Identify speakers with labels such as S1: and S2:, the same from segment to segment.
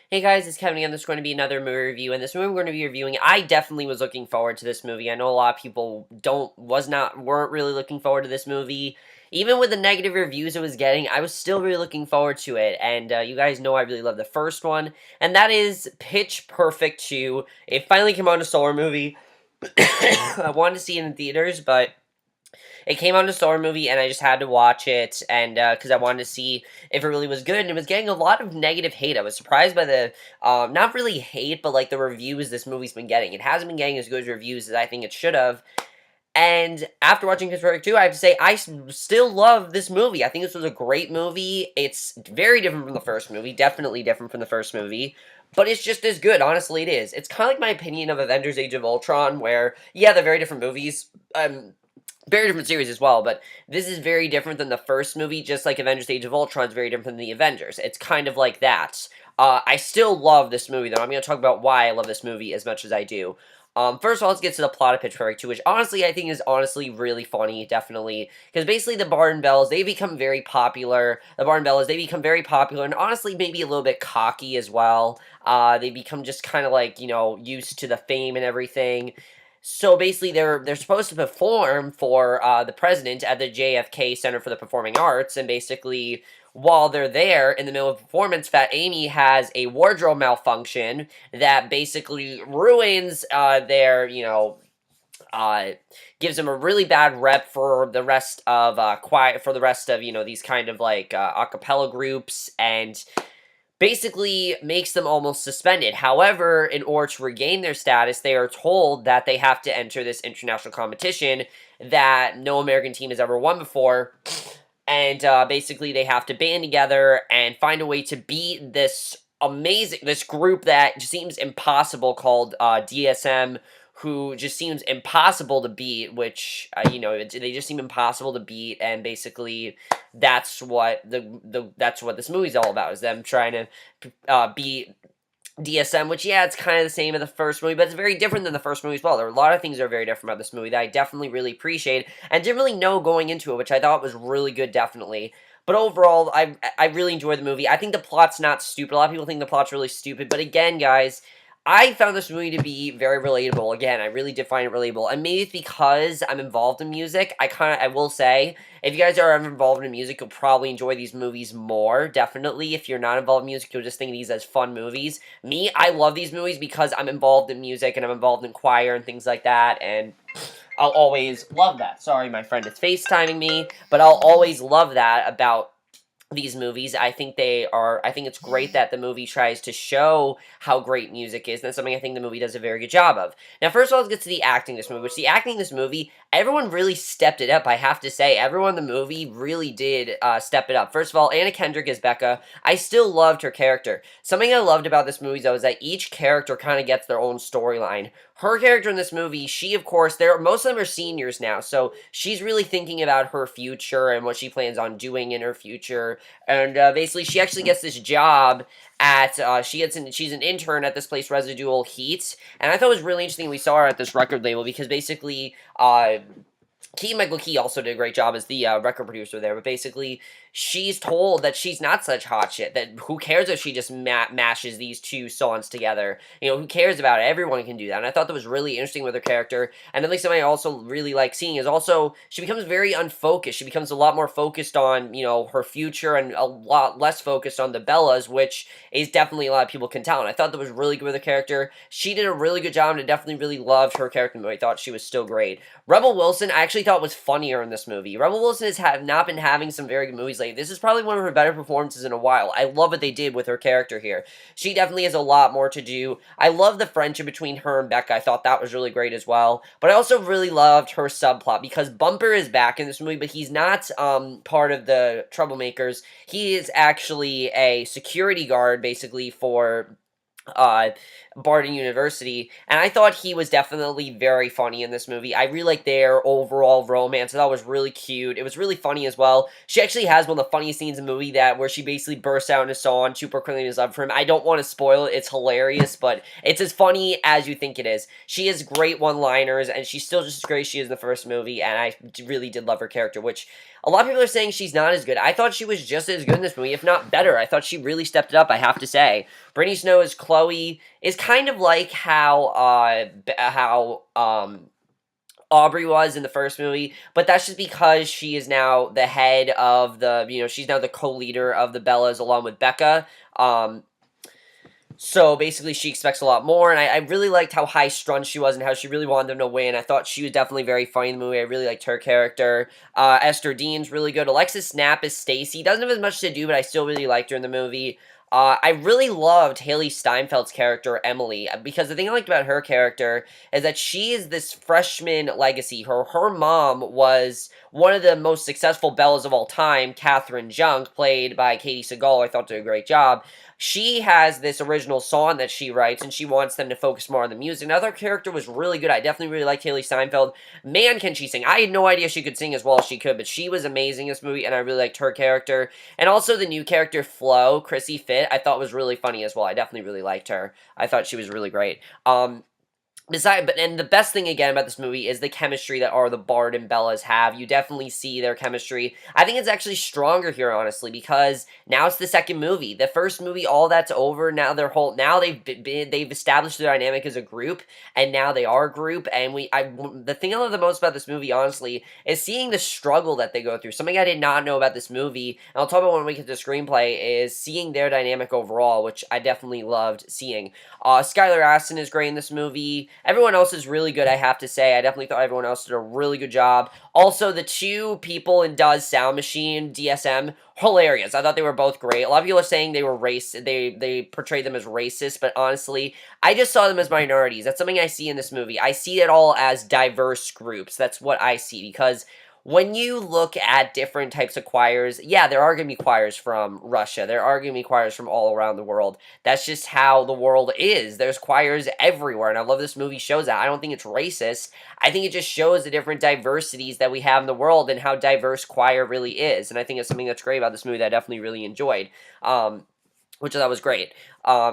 S1: Hey guys, it's Kevin again. This is going to be another movie review, and this movie we're going to be reviewing, I definitely was looking forward to this movie. I know a lot of people weren't really looking forward to this movie. Even with the negative reviews it was getting, I was still really looking forward to it, and you guys know I really love the first one, and that is Pitch Perfect 2. It finally came out a Solar movie. I wanted to see it in theaters, but it came out in a Solar movie, and I just had to watch it, and because I wanted to see if it really was good, and it was getting a lot of negative hate. I was surprised by the, not really hate, but like the reviews this movie's been getting. It hasn't been getting as good reviews as I think it should have, and after watching Pitch Perfect 2, I have to say, still love this movie. I think this was a great movie. It's very different from the first movie, definitely different from the first movie, but it's just as good, honestly it is. It's kind of like my opinion of Avengers Age of Ultron, where, yeah, they're very different movies, very different series as well, but this is very different than the first movie, just like Avengers Age of Ultron is very different than the Avengers. It's kind of like that. I still love this movie, though. I'm going to talk about why I love this movie as much as I do. First of all, let's get to the plot of Pitch Perfect 2, which honestly I think is honestly really funny, definitely. Because basically the Barton Bells, they become very popular. The Barton Bellas, they become very popular, and honestly maybe a little bit cocky as well. They become just kind of like, you know, used to the fame and everything. So basically, they're supposed to perform for the president at the JFK Center for the Performing Arts, and basically, while they're there in the middle of performance, Fat Amy has a wardrobe malfunction that basically ruins uh, gives them a really bad rep for the rest of these kind of like a cappella groups, and basically makes them almost suspended. However, in order to regain their status, they are told that they have to enter this international competition that no American team has ever won before. And basically, they have to band together and find a way to beat this group that just seems impossible called DSM, who just seems impossible to beat, which, they just seem impossible to beat, and basically that's what that's what this movie's all about, is them trying to beat DSM, which, yeah, it's kind of the same as the first movie, but it's very different than the first movie as well. There are a lot of things that are very different about this movie that I definitely really appreciate, and didn't really know going into it, which I thought was really good, definitely. But overall, I really enjoyed the movie. I think the plot's not stupid. A lot of people think the plot's really stupid, but again, guys, I found this movie to be very relatable. Again, I really did find it relatable, and maybe it's because I'm involved in music. I will say, if you guys are ever involved in music, you'll probably enjoy these movies more, definitely. If you're not involved in music, you'll just think of these as fun movies. Me, I love these movies because I'm involved in music, and I'm involved in choir and things like that, and I'll always love that. Sorry, my friend is FaceTiming me, but I'll always love that about these movies. I think it's great that the movie tries to show how great music is. That's something I think the movie does a very good job of. Now, first of all, let's get to the acting in this movie, which the acting in this movie, everyone really stepped it up, I have to say. Everyone in the movie really did step it up. First of all, Anna Kendrick as Becca. I still loved her character. Something I loved about this movie, though, is that each character kind of gets their own storyline. Her character in this movie, she, of course, most of them are seniors now, so she's really thinking about her future and what she plans on doing in her future. And basically, she actually gets this job at, she's an intern at this place, Residual Heat, and I thought it was really interesting we saw her at this record label, because basically, Michael Key also did a great job as the record producer there, but basically, she's told that she's not such hot shit, that who cares if she just mashes these two songs together, who cares about it, everyone can do that, and I thought that was really interesting with her character. And then, like, something I also really like seeing is also, she becomes very unfocused, she becomes a lot more focused on, her future, and a lot less focused on the Bellas, which is definitely a lot of people can tell, and I thought that was really good with her character. She did a really good job, and I definitely really loved her character, but I thought she was still great. Rebel Wilson, I actually thought was funnier in this movie. Rebel Wilson has not been having some very good movies lately. This is probably one of her better performances in a while. I love what they did with her character here. She definitely has a lot more to do. I love the friendship between her and Becca. I thought that was really great as well. But I also really loved her subplot, because Bumper is back in this movie, but he's not part of the Troublemakers. He is actually a security guard, basically, for uh, Barden University, and I thought he was definitely very funny in this movie. I really like their overall romance. I thought it was really cute. It was really funny as well. She actually has one of the funniest scenes in the movie where she basically bursts out in a song to proclaim his love for him. I don't want to spoil it. It's hilarious, but it's as funny as you think it is. She has great one-liners, and she's still just as great as she is in the first movie, and I really did love her character, which a lot of people are saying she's not as good. I thought she was just as good in this movie, if not better. I thought she really stepped it up, I have to say. Brittany Snow as Chloe is kind of like how Aubrey was in the first movie, but that's just because she is now the head of she's now the co-leader of the Bellas along with Becca. So basically, she expects a lot more, and I really liked how high-strung she was and how she really wanted them to win. I thought she was definitely very funny in the movie. I really liked her character. Esther Dean's really good. Alexis Knapp as Stacy. Doesn't have as much to do, but I still really liked her in the movie. I really loved Hailee Steinfeld's character, Emily, because the thing I liked about her character is that she is this freshman legacy. Her mom was one of the most successful Bellas of all time, Catherine Junk, played by Katey Sagal. I thought did a great job. She has this original song that she writes, and she wants them to focus more on the music. Another character was really good. I definitely really liked Hailee Steinfeld. Man, can she sing. I had no idea she could sing as well as she could, but she was amazing in this movie, and I really liked her character. And also the new character, Flo, Chrissie Fit, I thought was really funny as well. I definitely really liked her. I thought she was really great. And the best thing again about this movie is the chemistry that the Bard and Bellas have. You definitely see their chemistry. I think it's actually stronger here, honestly, because now it's the second movie. The first movie, all that's over. Now they've established their dynamic as a group, and now they are a group. And the thing I love the most about this movie, honestly, is seeing the struggle that they go through. Something I did not know about this movie, and I'll talk about when we get to the screenplay, is seeing their dynamic overall, which I definitely loved seeing. Skylar Astin is great in this movie. Everyone else is really good, I have to say. I definitely thought everyone else did a really good job. Also, the two people in Duz Sound Machine, DSM, hilarious. I thought they were both great. A lot of people are saying they were they portrayed them as racist, but honestly, I just saw them as minorities. That's something I see in this movie. I see it all as diverse groups. That's what I see, because when you look at different types of choirs, yeah, there are going to be choirs from Russia. There are going to be choirs from all around the world. That's just how the world is. There's choirs everywhere, and I love this movie shows that. I don't think it's racist. I think it just shows the different diversities that we have in the world and how diverse choir really is. And I think it's something that's great about this movie that I definitely really enjoyed, which I thought was great,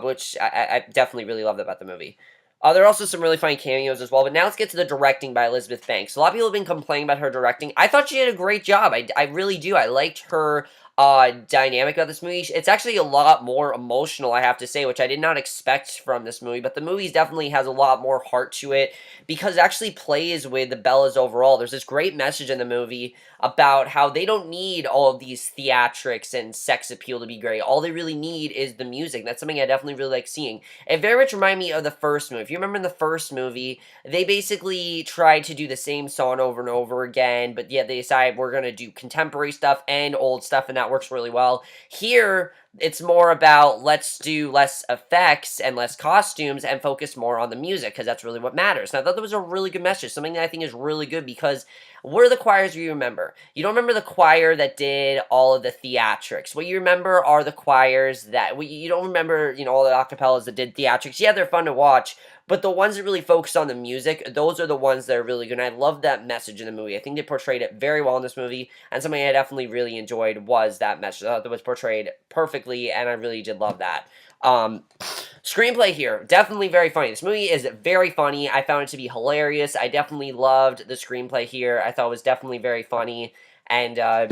S1: which I definitely really loved about the movie. There are also some really funny cameos as well, but now let's get to the directing by Elizabeth Banks. A lot of people have been complaining about her directing. I thought she did a great job. I really do. I liked her dynamic of this movie. It's actually a lot more emotional, I have to say, which I did not expect from this movie, but the movie definitely has a lot more heart to it because it actually plays with the Bellas overall. There's this great message in the movie about how they don't need all of these theatrics and sex appeal to be great. All they really need is the music. That's something I definitely really like seeing. It very much reminded me of the first movie. If you remember in the first movie, they basically tried to do the same song over and over again, but yet they decided we're going to do contemporary stuff and old stuff, and that works really well. Here, it's more about let's do less effects and less costumes and focus more on the music, because that's really what matters. And I thought that was a really good message, something that I think is really good, because what are the choirs you remember? You don't remember the choir that did all of the theatrics. What you remember are the choirs that, you don't remember, all the acapellas that did theatrics. Yeah, they're fun to watch, but the ones that really focus on the music, those are the ones that are really good, and I love that message in the movie. I think they portrayed it very well in this movie, and something I definitely really enjoyed was that message. I thought that was portrayed perfectly, and I really did love that. Screenplay here, definitely very funny. This movie is very funny. I found it to be hilarious. I definitely loved the screenplay here. I thought it was definitely very funny, and I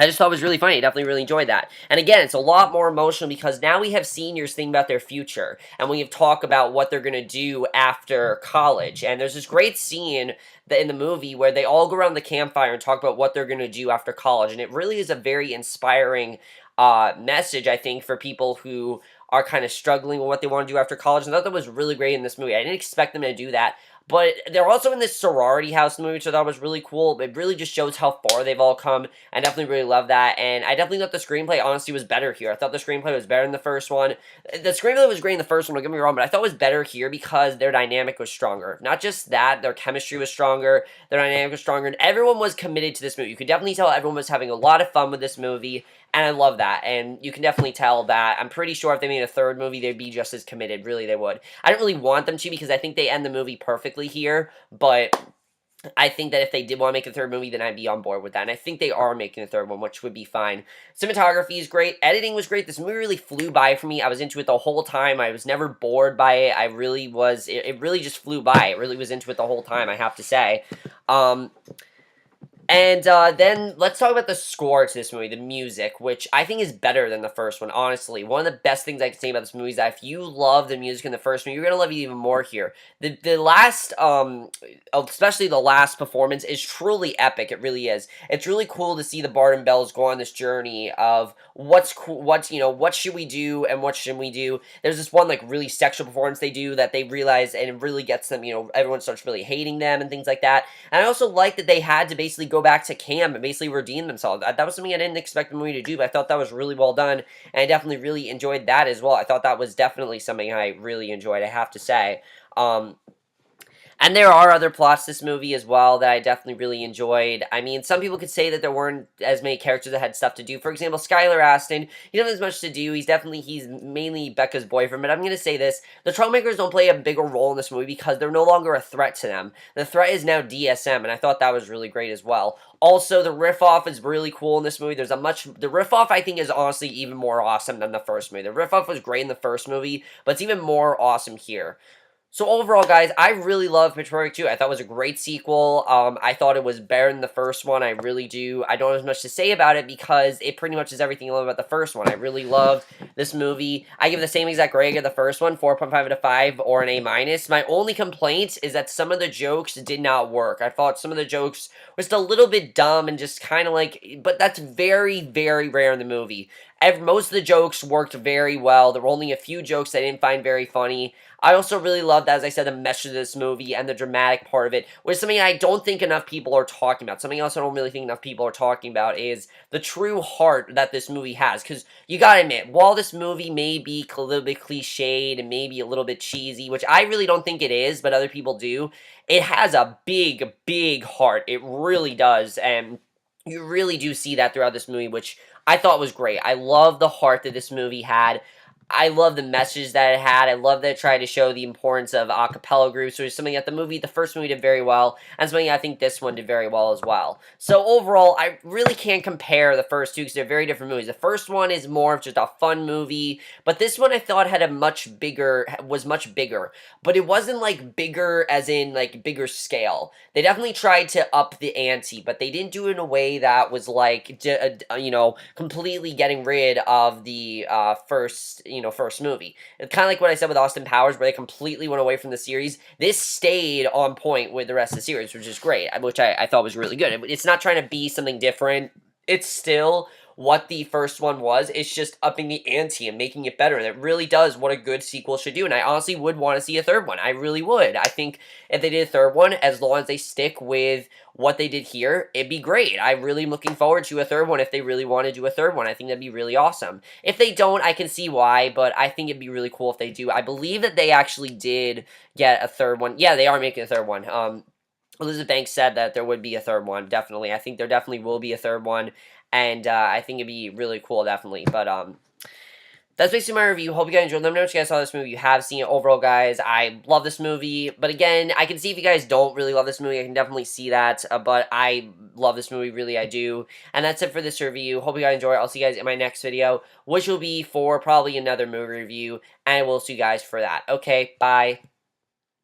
S1: just thought it was really funny. I definitely really enjoyed that. And again, it's a lot more emotional because now we have seniors thinking about their future, and we have talk about what they're going to do after college. And there's this great scene in the movie where they all go around the campfire and talk about what they're going to do after college. And it really is a very inspiring message, I think, for people who are kind of struggling with what they want to do after college. And I thought that was really great in this movie. I didn't expect them to do that, But they're also in this sorority house movie, which I thought was really cool. It really just shows how far they've all come. I definitely really love that, and I definitely thought the screenplay, honestly, was better here. I thought the screenplay was better in the first one. The screenplay was great in the first one, don't get me wrong, but I thought it was better here because their dynamic was stronger. Not just that, their chemistry was stronger, their dynamic was stronger, and everyone was committed to this movie. You could definitely tell everyone was having a lot of fun with this movie, and I love that. And you can definitely tell that. I'm pretty sure if they made a third movie, they'd be just as committed. Really, they would. I don't really want them to because I think they end the movie perfectly here, but I think that if they did want to make a third movie, then I'd be on board with that. And I think they are making a third one, which would be fine. Cinematography is great. Editing was great. This movie really flew by for me. I was into it the whole time. I was never bored by it. I really was. It really just flew by. I really was into it the whole time, I have to say. And then let's talk about the score to this movie, the music, which I think is better than the first one, honestly. One of the best things I can say about this movie is that if you love the music in the first movie, you're going to love it even more here. The last, especially the last performance, is truly epic. It really is. It's really cool to see the Bard and Bells go on this journey of what's cool, what should we do and what shouldn't we do. There's this one, like, really sexual performance they do that they realize, and it really gets them, everyone starts really hating them and things like that. And I also like that they had to basically go back to camp and basically redeem themselves. That was something I didn't expect the movie to do, but I thought that was really well done, and I definitely really enjoyed that as well. I thought that was definitely something I really enjoyed, I have to say. And there are other plots to this movie as well that I definitely really enjoyed. I mean, some people could say that there weren't as many characters that had stuff to do. For example, Skylar Astin, he doesn't have as much to do. He's mainly Becca's boyfriend. But I'm going to say this. The Troublemakers don't play a bigger role in this movie because they're no longer a threat to them. The threat is now DSM, and I thought that was really great as well. Also, the riff-off is really cool in this movie. The riff-off, I think, is honestly even more awesome than the first movie. The riff-off was great in the first movie, but it's even more awesome here. So overall, guys, I really love Pitch Perfect 2. I thought it was a great sequel. I thought it was better than the first one. I really do. I don't have as much to say about it because it pretty much is everything I love about the first one. I really loved this movie. I give the same exact grade as the first one, 4.5 out of 5 or an A-. My only complaint is that some of the jokes did not work. I thought some of the jokes were just a little bit dumb and just kind of like, but that's very, very rare in the movie. Most of the jokes worked very well. There were only a few jokes I didn't find very funny. I also really loved, as I said, the message of this movie and the dramatic part of it, which is something I don't think enough people are talking about. Something else I don't really think enough people are talking about is the true heart that this movie has. Because you gotta admit, while this movie may be a little bit cliched and maybe a little bit cheesy, which I really don't think it is, but other people do, it has a big, big heart. It really does, and you really do see that throughout this movie, which I thought was great. I love the heart that this movie had. I love the message that it had. I love that it tried to show the importance of a cappella groups, which is something that the first movie did very well, and something I think this one did very well as well. So overall, I really can't compare the first two because they're very different movies. The first one is more of just a fun movie, but this one I thought had was much bigger, but it wasn't like bigger as in like bigger scale. They definitely tried to up the ante, but they didn't do it in a way that was like, completely getting rid of the first movie. It's kind of like what I said with Austin Powers, where they completely went away from the series. This stayed on point with the rest of the series, which is great, which I thought was really good. It's not trying to be something different. It's still what the first one was. It's just upping the ante and making it better. And it really does what a good sequel should do. And I honestly would want to see a third one. I really would. I think if they did a third one, as long as they stick with what they did here, it'd be great. I really am looking forward to a third one if they really want to do a third one. I think that'd be really awesome. If they don't, I can see why, but I think it'd be really cool if they do. I believe that they actually did get a third one. Yeah, they are making a third one. Elizabeth Banks said that there would be a third one, definitely. I think there definitely will be a third one, and I think it'd be really cool, definitely. But that's basically my review. Hope you guys enjoyed. Let me know if you guys saw this movie. You have seen it. Overall, guys, I love this movie. But again, I can see if you guys don't really love this movie. I can definitely see that. But I love this movie. Really, I do. And that's it for this review. Hope you guys enjoy it. I'll see you guys in my next video, which will be for probably another movie review. And we'll see you guys for that. Okay, bye.